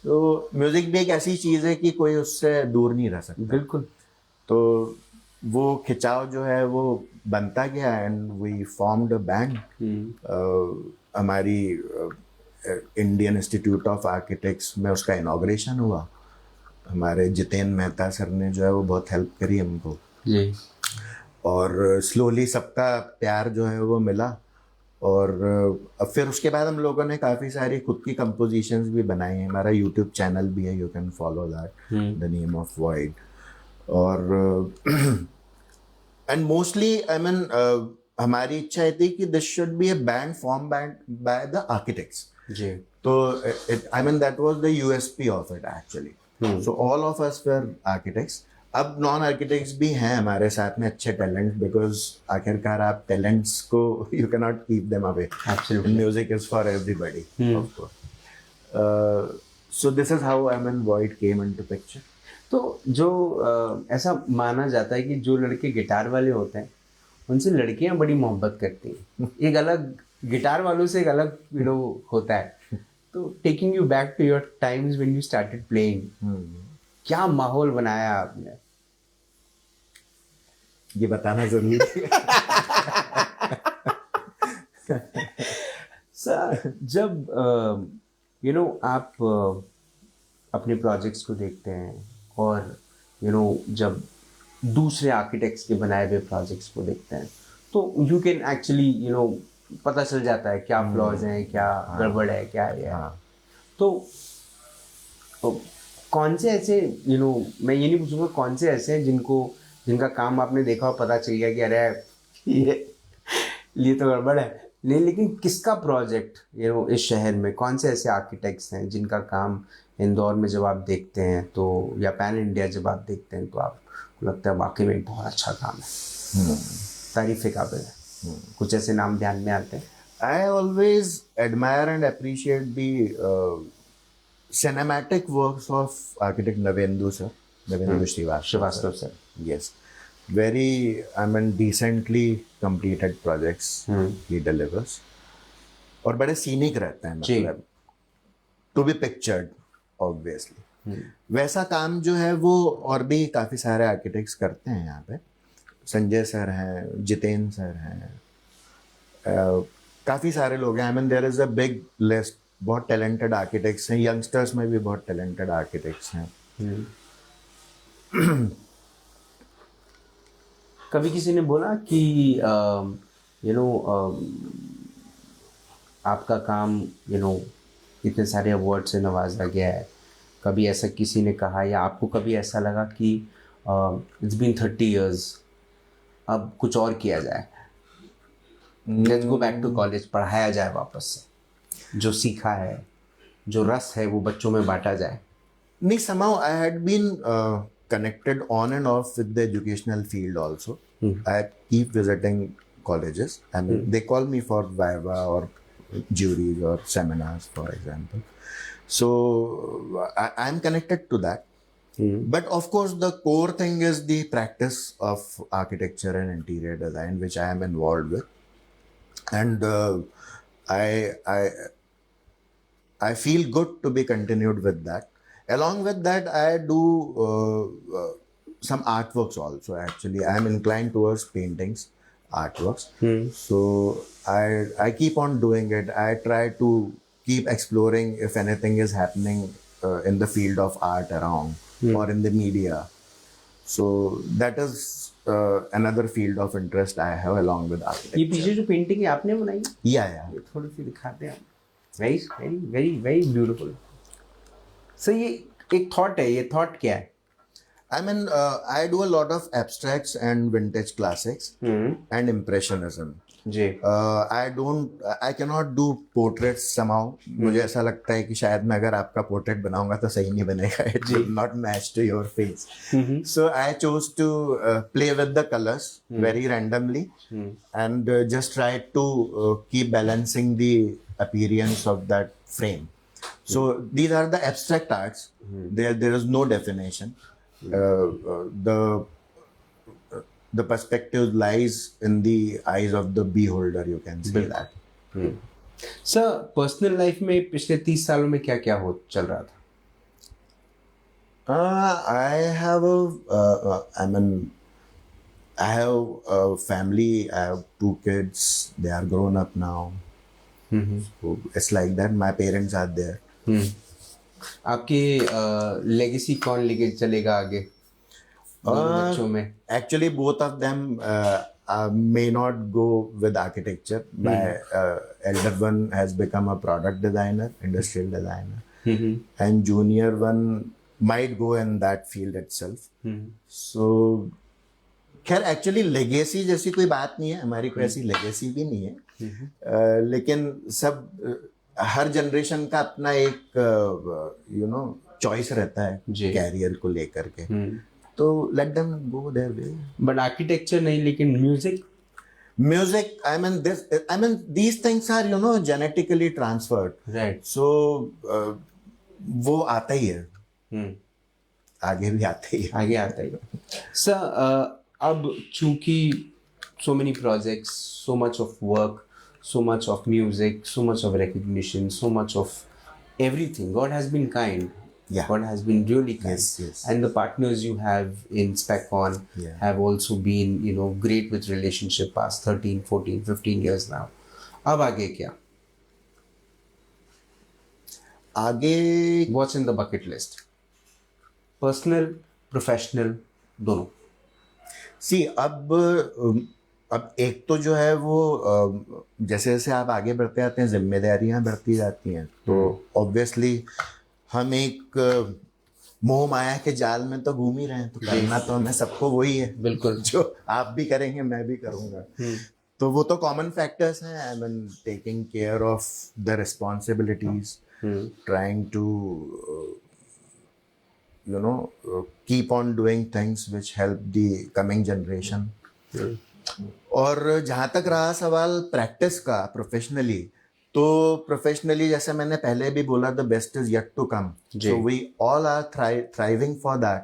तो म्यूज़िक भी एक ऐसी चीज़ है कि कोई उससे दूर नहीं रह सकता। बिल्कुल। तो वो खिंचाव जो है वो बनता गया and we formed a band. हमारी इंडियन इंस्टीट्यूट ऑफ आर्किटेक्ट्स में उसका इनॉग्रेशन हुआ। हमारे जितेन मेहता सर ने जो है वो बहुत हेल्प करी हमको जी। और स्लोली सबका प्यार जो है वो मिला। और अब फिर उसके बाद हम लोगों ने काफ़ी सारी खुद की कंपोजिशंस भी बनाई हैं। हमारा यूट्यूब चैनल भी है, you can follow that, the name of Void. और एंड मोस्टली हमारी इच्छा है थी कि this should be a band form by the architects जी। तो that was the USP of it actually. So all of us were architects. अब नॉन आर्किटेक्ट्स भी हैं हमारे साथ में, अच्छे टैलेंट, बिकॉज आखिरकार आप टैलेंट्स को you can not keep them away. Music is for everybody of course. So this is how void came into picture. तो जो ऐसा माना जाता है कि जो लड़के गिटार वाले होते हैं उनसे लड़कियां बड़ी मोहब्बत करती हैं। एक अलग गिटार वालों से एक अलग होता है। तो taking you back to your times when you started playing, क्या माहौल बनाया आपने? ये बताना जरूरी है। सर जब आप अपने प्रोजेक्ट्स को देखते हैं और जब दूसरे आर्किटेक्ट्स के बनाए हुए प्रोजेक्ट्स को देखते हैं तो यू कैन एक्चुअली पता चल जाता है क्या फ्लॉज हैं, क्या गड़बड़ है, क्या है। तो कौन से ऐसे मैं ये नहीं पूछूंगा कौन से ऐसे हैं जिनका काम आपने देखा और पता चल गया कि अरे ये तो गड़बड़ है नहीं, लेकिन किसका प्रोजेक्ट इस शहर में कौन से ऐसे आर्किटेक्ट्स हैं जिनका काम इंदौर में जब आप देखते हैं तो या पैन इंडिया जब आप देखते हैं तो आपको लगता है वाकई में बहुत अच्छा काम है, तारीफ़ काबिल है। कुछ ऐसे नाम ध्यान में आते हैं? I always admire and appreciate the cinematic works of architect Navendu sir, Navendu Shrivastava sir. Yes, very decently completed projects he delivers और बड़े scenic रहते हैं, मतलब to be pictured obviously। वैसा काम जो है वो और भी काफ़ी सारे आर्किटेक्ट्स करते हैं यहाँ पे। संजय सर हैं, जितेंद्र सर हैं, काफ़ी सारे लोग हैं। There is a big list, बहुत टैलेंटेड आर्किटेक्ट्स हैं। यंगस्टर्स में भी बहुत टैलेंटेड आर्किटेक्ट्स हैं। कभी किसी ने बोला कि आपका काम इतने सारे अवार्ड से नवाजा गया है, कभी ऐसा किसी ने कहा या आपको कभी ऐसा लगा कि इट्स बीन 30 years, अब कुछ और किया जाए, let's go back to college, पढ़ाया जाए वापस से, जो सीखा है, जो रस है वो बच्चों में बांटा जाए? नहीं, somehow I had been connected on and off with the educational field also. I keep visiting colleges and they call me for viva or juries or seminars, for example. So I'm connected to that. But of course, the core thing is the practice of architecture and interior design, which I am involved with, and I feel good to be continued with that. Along with that, I do some artworks also. Actually, I am inclined towards paintings, artworks. So I keep on doing it. I try to keep exploring if anything is happening in the field of art around or in the media. So that is another field of interest I have along with architecture. ये पीछे जो पेंटिंग है आपने बनाई? Yeah. ये थोड़ी सी दिखाते हैं। Very, very, very, very beautiful. So ये एक थॉट है, ये थॉट क्या है? I mean, I do a lot of abstracts and vintage classics and impressionism. Ji. I cannot do portraits somehow. मुझे ऐसा लगता है कि शायद मैं अगर आपका पोर्ट्रेट बनाऊंगा तो सही नहीं बनेगा. It will not match to your face. So I chose to play with the colors very randomly and just try to keep balancing the appearance of that frame. So these are the abstract arts. There is no definition. The perspective lies in the eyes of the beholder, you can say that. Sir personal life में पिछले 30 सालों में क्या क्या चल रहा था? I have a family. I have 2 kids. They are grown up now. So it's like that. My parents are there. आपकी लेगेसी कौन लेके चलेगा आगे बच्चों में? Actually, both of them may not go with architecture. My elder one has become a product designer, industrial designer, and junior one might go in that field itself. So खैर एक्चुअली लेगेसी जैसी कोई बात नहीं है, हमारी कोई ऐसी लेगेसी भी नहीं है, लेकिन सब हर जनरेशन का अपना एक चॉइस रहता है कैरियर को लेकर के, तो let them go their way. But architecture नहीं, लेकिन music I mean these things are genetically transferred, right? So वो आता ही है, आगे भी आता ही है. सर अब चूंकि so many projects, so much of work, so much of music, so much of recognition, so much of everything, God has been kind. Yeah. God has been really kind. Yes. And the partners you have in SpecOn have also been, great with relationship past 13, 14, 15 years now. अब आगे क्या? आगे What's in the bucket list? Personal, professional, दोनों. सी अब एक तो जो है वो जैसे जैसे आप आगे बढ़ते आते हैं जिम्मेदारियां बढ़ती जाती हैं, तो ऑब्वियसली हम एक मोह माया के जाल में तो घूम ही रहे हैं, तो करना तो हमें सबको वही है. बिल्कुल. जो आप भी करेंगे मैं भी करूंगा. तो वो तो कॉमन फैक्टर्स हैं. I mean taking care of the responsibilities, trying to keep on doing things which help the coming generation. और जहाँ तक रहा सवाल प्रैक्टिस का प्रोफेशनली, तो प्रोफेशनली जैसे मैंने पहले भी बोला, the best is yet to come. So we all are thriving for that,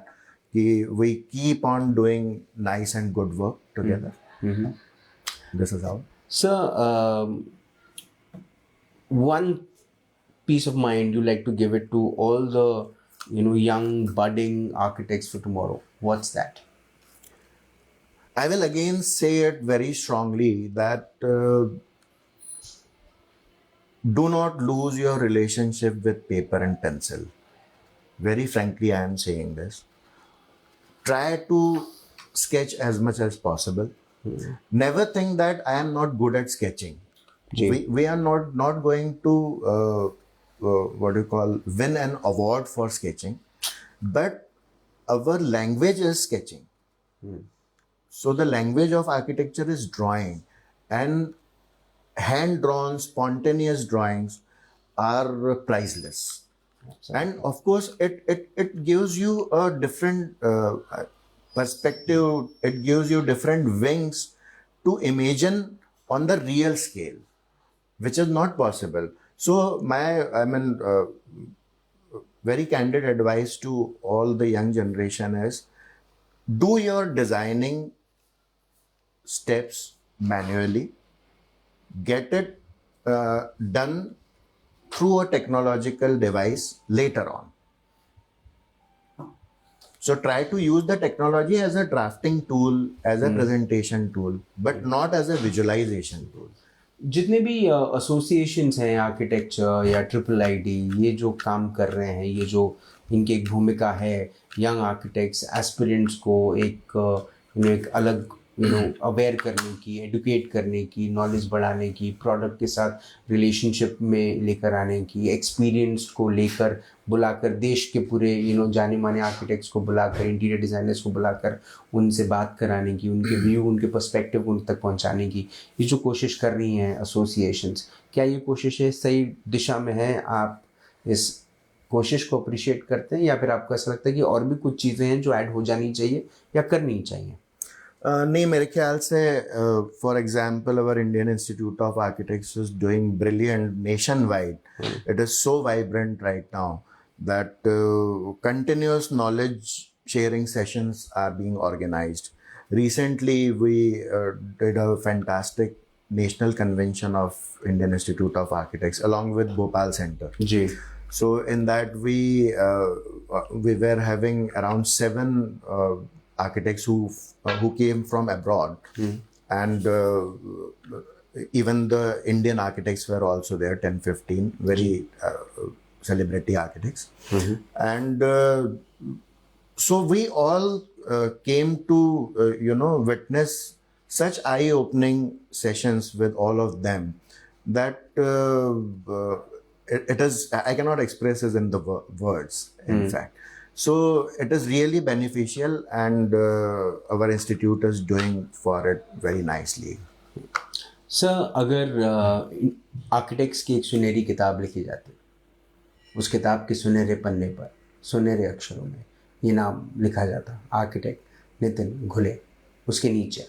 कि we keep on doing nice and good work together. This is how. Sir, one piece of mind you like to give it to all the young budding architects for tomorrow. What's that? I will again say it very strongly that do not lose your relationship with paper and pencil. Very frankly, I am saying this. Try to sketch as much as possible. Never think that I am not good at sketching. We are not going to what you call win an award for sketching, but our language is sketching. So the language of architecture is drawing, and hand drawn spontaneous drawings are priceless. Absolutely. And of course it gives you a different perspective. It gives you different wings to imagine on the real scale, which is not possible. So very candid advice to all the young generation is, do your designing steps manually, get it done through a technological device later on. So try to use the technology as a drafting tool, as a presentation tool, but not as a visualization tool. जितने भी एसोसिएशंस हैं आर्किटेक्चर या ट्रिपल ये जो काम कर रहे हैं, ये जो इनकी एक भूमिका है यंग आर्किटेक्ट्स एस्पिरेंट्स को एक अलग अवेयर करने की, एडुकेट करने की, नॉलेज बढ़ाने की, प्रोडक्ट के साथ रिलेशनशिप में लेकर आने की, एक्सपीरियंस को लेकर बुलाकर देश के पूरे जाने माने आर्किटेक्ट्स को बुलाकर, इंटीरियर डिज़ाइनर्स को बुलाकर उनसे बात कराने की, उनके व्यू, उनके पर्सपेक्टिव उन तक पहुंचाने की ये जो कोशिश कर रही हैं एसोसिएशंस, क्या ये कोशिशें सही दिशा में हैं? आप इस कोशिश को अप्रिशिएट करते हैं, या फिर आपको ऐसा लगता है कि और भी कुछ चीज़ें हैं जो ऐड हो जानी चाहिए या करनी चाहिए? नहीं, मेरे ख्याल से for example our Indian Institute of architects is doing brilliant nation wide. It is so vibrant right now that continuous knowledge sharing sessions are being organized. Recently, we did a fantastic national convention of Indian Institute of Architects along with Bhopal Center. जी. So in that we were having around 7 architects who came from abroad, and even the Indian architects were also there, 10-15 very celebrity architects. And so we all came to witness such eye-opening sessions with all of them that it is, I cannot express it in the words, in fact. So it is really beneficial, and our institute is doing for it very nicely. Sir, अगर आर्किटेक्ट्स की एक सुनहरी किताब लिखी जाती, उस किताब के सुनहरे पन्ने पर सुनहरे अक्षरों में ये नाम लिखा जाता, आर्किटेक्ट नितिन घुले, उसके नीचे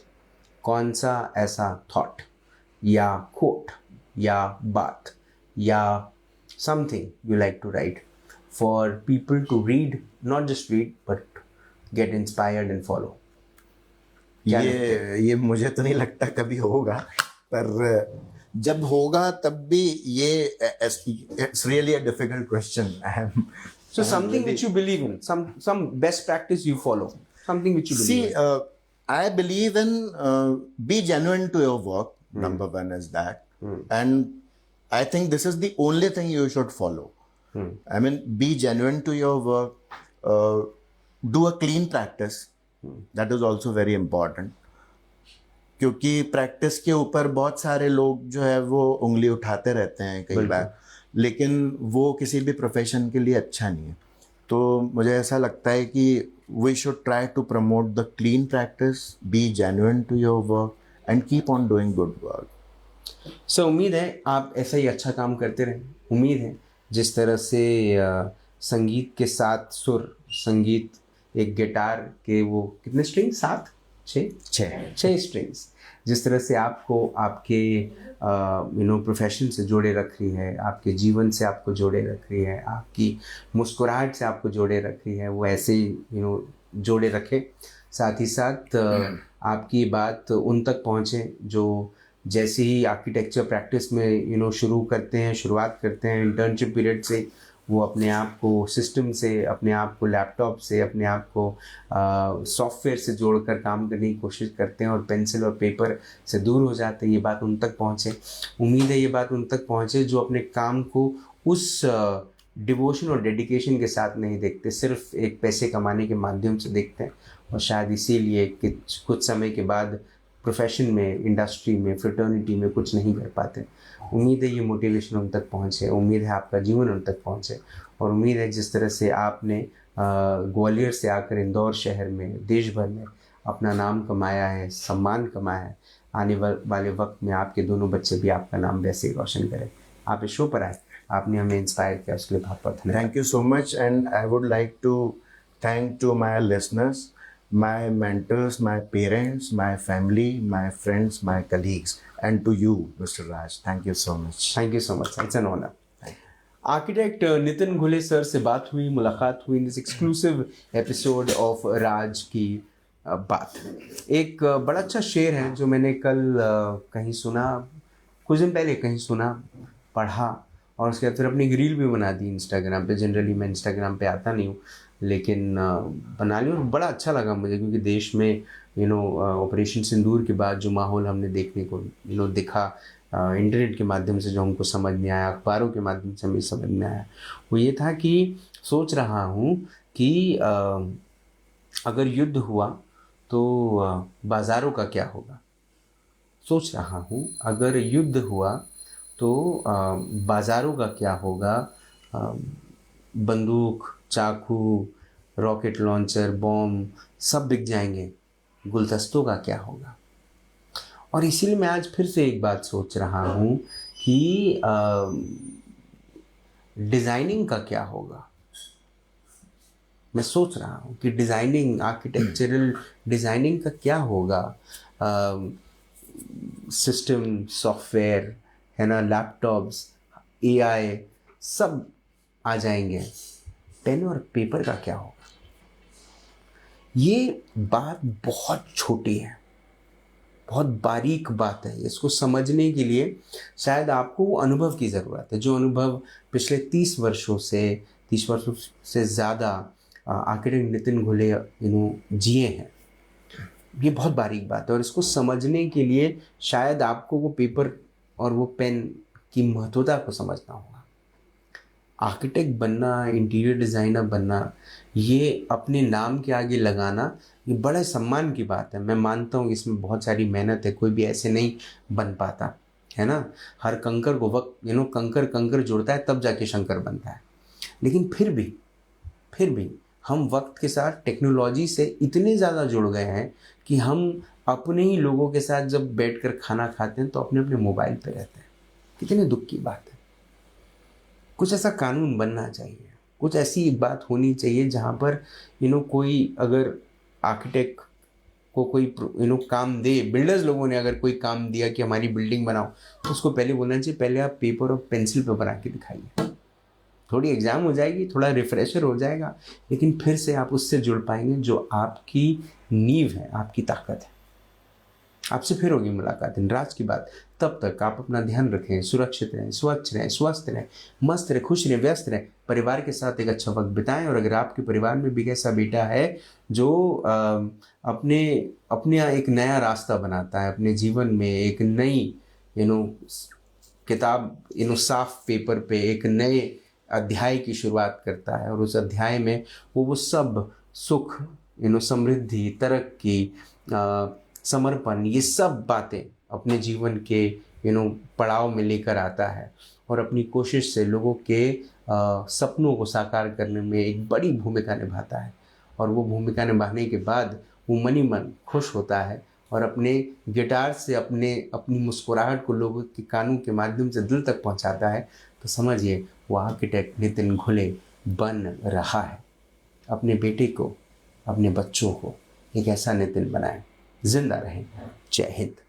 कौन सा ऐसा थॉट या कोट या बात या something you like to write for people to read, not just read but get inspired and follow? ये मुझे तो नहीं लगता कभी होगा, पर जब होगा तब भी ये it's really a difficult question. So something which you believe in, some best practice you follow, something which you believe in. I believe in be genuine to your work. Number one is that, and I think this is the only thing you should follow. I mean, be genuine to your work. Do a clean practice. That is also very important. क्योंकि प्रैक्टिस के ऊपर बहुत सारे लोग जो है वो उंगली उठाते रहते हैं कई बार, लेकिन वो किसी भी प्रोफेशन के लिए अच्छा नहीं है. तो मुझे ऐसा लगता है कि we should try to promote the clean practice, be genuine to your work and keep on doing good work. So उम्मीद है आप ऐसा ही अच्छा काम करते रहें. उम्मीद है जिस तरह से संगीत के साथ सुर, संगीत एक गिटार के वो कितने स्ट्रिंग, 7 6 स्ट्रिंग्स, जिस तरह से आपको आपके प्रोफेशन से जोड़े रख रही है, आपके जीवन से आपको जोड़े रख रही है, आपकी मुस्कुराहट से आपको जोड़े रख रही है, वो ऐसे ही जोड़े रखे. साथ ही साथ आपकी बात उन तक पहुँचे जो जैसे ही आर्किटेक्चर प्रैक्टिस में शुरुआत करते हैं इंटर्नशिप पीरियड से, वो अपने आप को सिस्टम से, अपने आप को लैपटॉप से, अपने आप को सॉफ्टवेयर से जोड़कर काम करने की कोशिश करते हैं और पेंसिल और पेपर से दूर हो जाते हैं. ये बात उन तक पहुँचे. उम्मीद है ये बात उन तक पहुँचे जो अपने काम को उस डिवोशन और डेडिकेशन के साथ नहीं देखते, सिर्फ एक पैसे कमाने के माध्यम से देखते हैं, और शायद इसीलिए कुछ समय के बाद प्रोफेशन में, इंडस्ट्री में, फ्रेटर्निटी में कुछ नहीं कर पाते. उम्मीद है ये मोटिवेशन उन तक पहुँचे. उम्मीद है आपका जीवन उन तक पहुँचे. और उम्मीद है जिस तरह से आपने ग्वालियर से आकर इंदौर शहर में, देश भर में अपना नाम कमाया है, सम्मान कमाया है, आने वाले वक्त में आपके दोनों बच्चे भी आपका नाम वैसे ही रोशन करें. आप इस शो पर आए, आपने हमें इंस्पायर किया, उसके लिए बहुत बहुत धन्यवाद. Thank you so much, and I would like to thank to my listeners, my mentors, my parents, my family, my friends, my colleagues, and to you, Mr. Raj. Thank you so much. Thank you so much. It's an honor. Architect Nitin Ghule sir से बात हुई, मुलाकात हुई in this exclusive episode of Raaz की बात. एक बड़ा अच्छा शेर है जो मैंने कल कहीं सुना, कुछ दिन पहले कहीं सुना, पढ़ा, और उसके बाद फिर अपनी एक रील भी बना दी इंस्टाग्राम पे. जनरली मैं इंस्टाग्राम पे आता नहीं हूँ, लेकिन बना ली और बड़ा अच्छा लगा मुझे, क्योंकि देश में ऑपरेशन सिंदूर के बाद जो माहौल हमने देखने को दिखा, इंटरनेट के माध्यम से जो हमको समझ में आया, अखबारों के माध्यम से हमें समझ में आया, वो ये था कि सोच रहा हूँ कि अगर युद्ध हुआ तो बाज़ारों का क्या होगा. सोच रहा हूँ अगर युद्ध हुआ तो बाज़ारों का क्या होगा. बंदूक, चाकू, रॉकेट लॉन्चर, बॉम्ब सब बिक जाएंगे. गुलदस्तों का क्या होगा. और इसीलिए मैं आज फिर से एक बात सोच रहा हूँ कि डिज़ाइनिंग का क्या होगा. मैं सोच रहा हूँ कि डिज़ाइनिंग, आर्किटेक्चरल डिज़ाइनिंग का क्या होगा. सिस्टम, सॉफ्टवेयर है ना, लैपटॉप्स, AI सब आ जाएंगे. पेन और पेपर का क्या होगा. ये बात बहुत छोटी है, बहुत बारीक बात है. इसको समझने के लिए शायद आपको वो अनुभव की ज़रूरत है, जो अनुभव पिछले 30 वर्षों से ज़्यादा आर्किटेक्ट नितिन घुले जिए हैं. ये बहुत बारीक बात है, और इसको समझने के लिए शायद आपको वो पेपर और वो पेन की महत्वता को समझना होगा. आर्किटेक्ट बनना, इंटीरियर डिज़ाइनर बनना, ये अपने नाम के आगे लगाना, ये बड़े सम्मान की बात है. मैं मानता हूँ इसमें बहुत सारी मेहनत है, कोई भी ऐसे नहीं बन पाता है ना. हर कंकर को वक्त कंकर जुड़ता है तब जाके शंकर बनता है. लेकिन फिर भी हम वक्त के साथ टेक्नोलॉजी से इतने ज़्यादा जुड़ गए हैं कि हम अपने ही लोगों के साथ जब बैठकर खाना खाते हैं तो अपने अपने मोबाइल पे रहते हैं. कितने दुख की बात है. कुछ ऐसा कानून बनना चाहिए, कुछ ऐसी एक बात होनी चाहिए जहाँ पर कोई अगर आर्किटेक्ट को कोई काम दे, बिल्डर्स लोगों ने अगर कोई काम दिया कि हमारी बिल्डिंग बनाओ, तो उसको पहले बोलना चाहिए, पहले आप पेपर और पेंसिल पे बना के दिखाइए. थोड़ी एग्जाम हो जाएगी, थोड़ा रिफ्रेशर हो जाएगा, लेकिन फिर से आप उससे जुड़ पाएंगे जो आपकी नींव है, आपकी ताकत है. आपसे फिर होगी मुलाकात इन राज की बात. तब तक आप अपना ध्यान रखें, सुरक्षित रहें, स्वच्छ रहें, स्वस्थ रहें, मस्त रहें, खुश रहें, व्यस्त रहें, परिवार के साथ एक अच्छा वक्त बिताएं. और अगर आपके परिवार में भी ऐसा बेटा है जो अपने एक नया रास्ता बनाता है, अपने जीवन में एक नई किताब साफ पेपर पे एक नए अध्याय की शुरुआत करता है और उस अध्याय में वो सब सुख, समृद्धि, तरक्की, समर्पण, ये सब बातें अपने जीवन के पड़ाव में लेकर आता है और अपनी कोशिश से लोगों के सपनों को साकार करने में एक बड़ी भूमिका निभाता है। और वो भूमिका निभाने के बाद वो मन ही मन खुश होता है और अपने गिटार से अपनी मुस्कुराहट को लोगों के कानों के माध्यम से दिल तक पहुंचाता है। तो समझिए वो आर्किटेक्ट नितिन घुले बन रहा है। अपने बेटे को, अपने बच्चों को एक ऐसा नितिन बनाए। जिंदा रहें। जय हिंद।